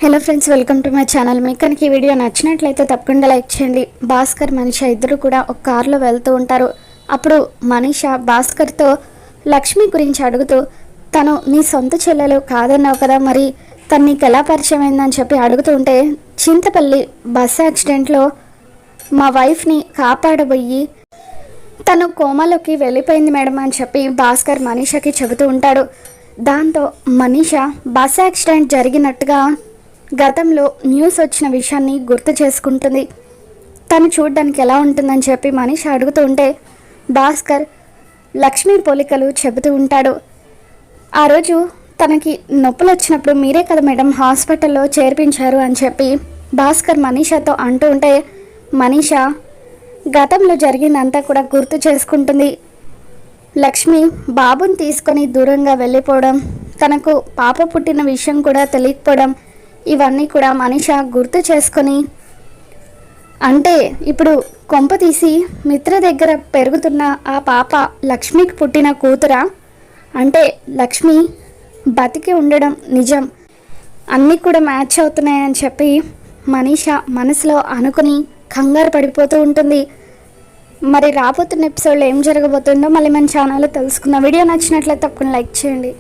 Hello friends, welcome to my channel. మీకు కనుక ఈ వీడియో నచ్చినట్లయితే తప్పకుండా లైక్ చేయండి. భాస్కర్ మనీష ఇద్దరు కూడా ఒక కారులో వెళ్తూ ఉంటారు. అప్పుడు మనీష భాస్కర్తో లక్ష్మి గురించి అడుగుతూ, తను నీ సొంత చెల్లెలు కాదన్నావు కదా, మరి తను నీకు ఎలా పరిచయం అయిందని చెప్పి అడుగుతూ ఉంటే, చింతపల్లి బస్ యాక్సిడెంట్లో మా వైఫ్ని కాపాడబోయి తను కోమాలోకి వెళ్ళిపోయింది మేడం అని చెప్పి భాస్కర్ మనీషకి చెబుతూ ఉంటాడు. దాంతో మనీష బస్ యాక్సిడెంట్ జరిగినట్టుగా గతంలో న్యూస్ వచ్చిన విషయాన్ని గుర్తు చేసుకుంటుంది. తను చూడడానికి ఎలా ఉంటుందని చెప్పి మనీష అడుగుతూ ఉంటే, భాస్కర్ లక్ష్మీ పోలికలు చెబుతూ ఉంటాడు. ఆ రోజు తనకి నొప్పులు వచ్చినప్పుడు మీరే కదా మేడం హాస్పిటల్లో చేర్పించారు అని చెప్పి భాస్కర్ మనీషతో అంటూ ఉంటే, మనీష గతంలో జరిగిందంతా కూడా గుర్తు చేసుకుంటుంది. లక్ష్మి బాబుని తీసుకొని దూరంగా వెళ్ళిపోవడం, తనకు పాప పుట్టిన విషయం కూడా తెలియకపోవడం, ఇవన్నీ కూడా మనీష గుర్తు చేసుకొని, అంటే ఇప్పుడు కొంప తీసి మిత్ర దగ్గర పెరుగుతున్న ఆ పాప లక్ష్మికి పుట్టిన కూతురా, అంటే లక్ష్మి బతికి ఉండడం నిజం, అన్నీ కూడా మ్యాచ్ అవుతున్నాయని చెప్పి మనీష మనసులో అనుకుని కంగారు పడిపోతూ ఉంటుంది. మరి రాబోతున్న ఎపిసోడ్లో ఏం జరగబోతుందో మళ్ళీ మన ఛానల్లో తెలుసుకుందాం. వీడియో నచ్చినట్లయితే తప్పకుండా లైక్ చేయండి.